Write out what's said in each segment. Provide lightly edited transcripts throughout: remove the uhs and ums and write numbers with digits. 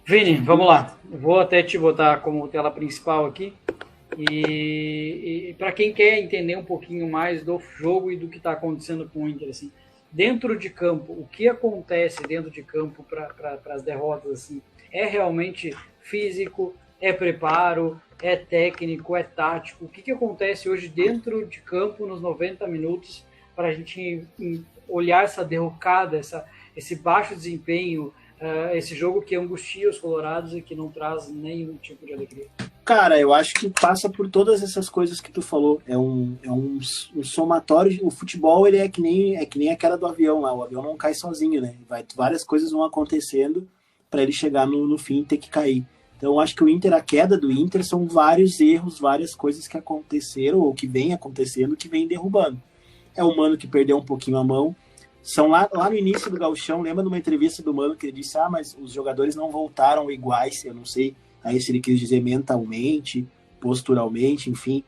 Vini, vamos lá. Vou até te botar como tela principal aqui. E para quem quer entender um pouquinho mais do jogo e do que está acontecendo com o Inter, assim, dentro de campo, o que acontece dentro de campo para as derrotas, assim, é realmente físico, é preparo, é técnico, é tático? O que acontece hoje dentro de campo nos 90 minutos para a gente olhar essa derrocada, esse baixo desempenho, esse jogo que angustia os colorados e que não traz nenhum tipo de alegria? Cara, eu acho que passa por todas essas coisas que tu falou. É um somatório. O futebol, ele é que nem a queda do avião lá. O avião não cai sozinho, né? Várias coisas vão acontecendo para ele chegar no fim e ter que cair. Então, eu acho que a queda do Inter são vários erros, várias coisas que aconteceram ou que vem acontecendo, que vem derrubando. É o Mano que perdeu um pouquinho a mão. São lá no início do Gauchão, lembra de uma entrevista do Mano que ele disse, mas os jogadores não voltaram iguais, eu não sei aí se ele quis dizer mentalmente, posturalmente, enfim.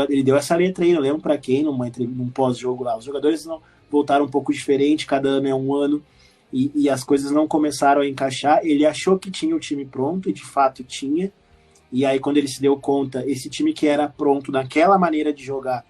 Ele deu essa letra aí, não lembro para quem, num pós-jogo lá. Os jogadores não voltaram um pouco diferente, cada ano é um ano, e as coisas não começaram a encaixar. Ele achou que tinha o time pronto, e de fato tinha, e aí quando ele se deu conta, esse time que era pronto naquela maneira de jogar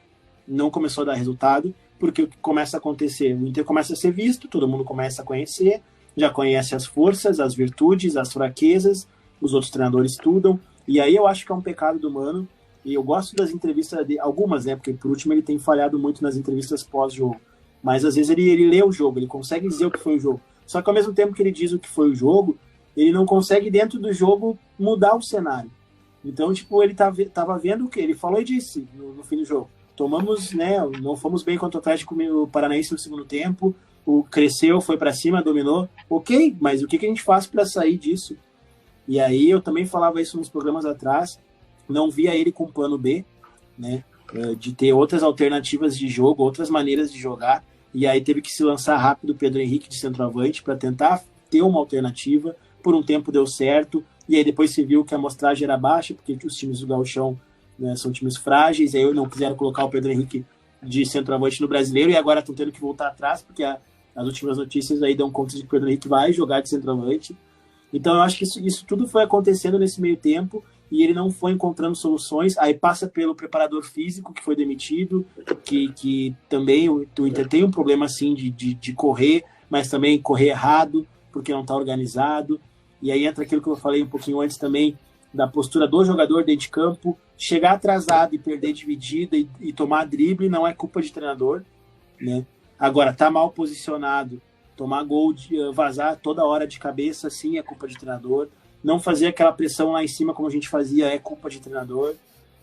não começou a dar resultado, porque o que começa a acontecer? O Inter começa a ser visto, todo mundo começa a conhecer, já conhece as forças, as virtudes, as fraquezas, os outros treinadores estudam, e aí eu acho que é um pecado do Mano, e eu gosto das entrevistas dele, algumas, né, porque por último ele tem falhado muito nas entrevistas pós-jogo, mas às vezes ele lê o jogo, ele consegue dizer o que foi o jogo, só que ao mesmo tempo que ele diz o que foi o jogo, ele não consegue dentro do jogo mudar o cenário. Então, tipo, ele tava vendo o que? Ele falou e disse no fim do jogo. Tomamos, né, não fomos bem contra o Atlético Paranaense no segundo tempo, cresceu, foi para cima, dominou, ok, mas o que a gente faz para sair disso? E aí eu também falava isso nos programas atrás, não via ele com plano B, né, de ter outras alternativas de jogo, outras maneiras de jogar, e aí teve que se lançar rápido o Pedro Henrique de centroavante para tentar ter uma alternativa, por um tempo deu certo, e aí depois se viu que a amostragem era baixa, porque os times do Gauchão, né, são times frágeis, aí não quiseram colocar o Pedro Henrique de centroavante no Brasileiro, e agora estão tendo que voltar atrás, porque as últimas notícias aí dão conta de que o Pedro Henrique vai jogar de centroavante. Então eu acho que isso tudo foi acontecendo nesse meio tempo, e ele não foi encontrando soluções, aí passa pelo preparador físico, que foi demitido, que também o Inter tem um problema assim de correr, mas também correr errado, porque não está organizado, e aí entra aquilo que eu falei um pouquinho antes também, da postura do jogador dentro de campo, chegar atrasado e perder dividida e tomar drible não é culpa de treinador, né? Agora, tá mal posicionado, tomar gol, vazar toda hora de cabeça, sim, é culpa de treinador. Não fazer aquela pressão lá em cima como a gente fazia é culpa de treinador.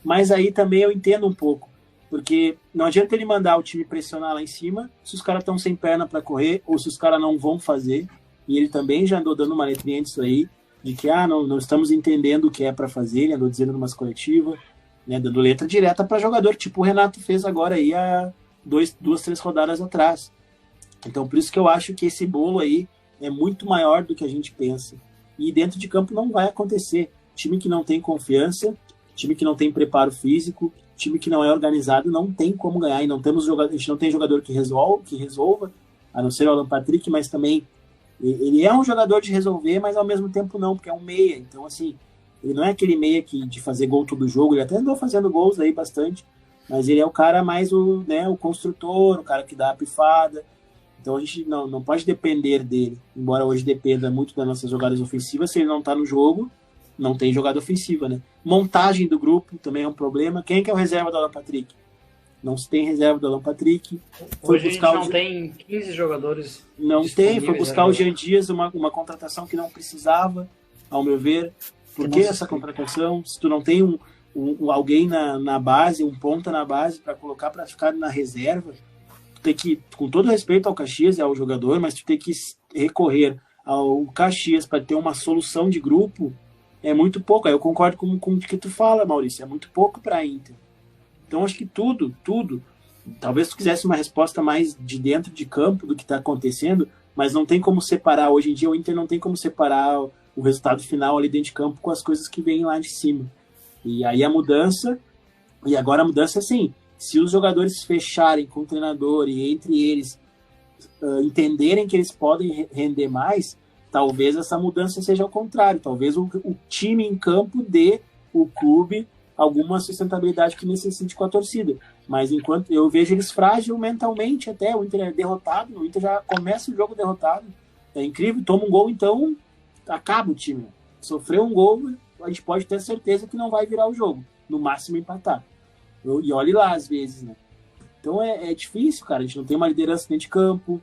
Mas aí também eu entendo um pouco, porque não adianta ele mandar o time pressionar lá em cima se os caras estão sem perna para correr ou se os caras não vão fazer. E ele também já andou dando uma letrinha disso aí, de que não estamos entendendo o que é para fazer, ele andou dizendo numas coletivas, né, dando letra direta para jogador, tipo o Renato fez agora aí há 2, 3 rodadas atrás. Então por isso que eu acho que esse bolo aí é muito maior do que a gente pensa. E dentro de campo não vai acontecer. Time que não tem confiança, time que não tem preparo físico, time que não é organizado, não tem como ganhar. E não temos jogador, a gente não tem jogador que resolva, a não ser o Alan Patrick, mas também ele é um jogador de resolver, mas ao mesmo tempo não, porque é um meia. Então, assim, ele não é aquele meia de fazer gol todo jogo, ele até andou fazendo gols aí bastante, mas ele é o cara mais o construtor, o cara que dá a pifada. Então a gente não pode depender dele, embora hoje dependa muito das nossas jogadas ofensivas, se ele não tá no jogo, não tem jogada ofensiva, né? Montagem do grupo também é um problema. Quem que é o reserva do Alan Patrick? Não se tem reserva do Alan Patrick. Hoje a gente não tem 15 jogadores. Não tem, foi buscar o Jean Dias, uma contratação que não precisava, ao meu ver. Por que essa contratação? Se tu não tem alguém na base, um ponta na base para colocar para ficar na reserva, tu tem que, com todo respeito ao Caxias e ao jogador, mas tu tem que recorrer ao Caxias para ter uma solução de grupo, é muito pouco. Aí eu concordo com o que tu fala, Maurício, é muito pouco para a Inter. Então acho que tudo, talvez tu quisesse uma resposta mais de dentro de campo do que está acontecendo, mas não tem como separar, hoje em dia o Inter não tem como separar o resultado final ali dentro de campo com as coisas que vêm lá de cima. E aí a mudança assim, se os jogadores fecharem com o treinador e entre eles entenderem que eles podem render mais, Talvez essa mudança seja ao contrário. Talvez o time em campo dê o clube alguma sustentabilidade que necessite com a torcida. Mas enquanto eu vejo eles frágil mentalmente até, o Inter é derrotado, o Inter já começa o jogo derrotado. É incrível, toma um gol, então acaba o time. Sofreu um gol, a gente pode ter certeza que não vai virar o jogo. No máximo empatar. E olhe lá às vezes, né? Então é difícil, cara. A gente não tem uma liderança dentro de campo.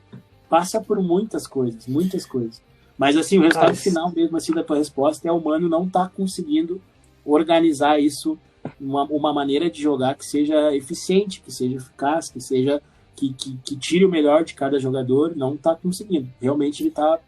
Passa por muitas coisas, muitas coisas. Mas assim, o resultado final mesmo assim da tua resposta é o Mano não tá conseguindo organizar isso, uma maneira de jogar que seja eficiente, que seja eficaz, que seja que tire o melhor de cada jogador. Não tá conseguindo. Realmente ele tá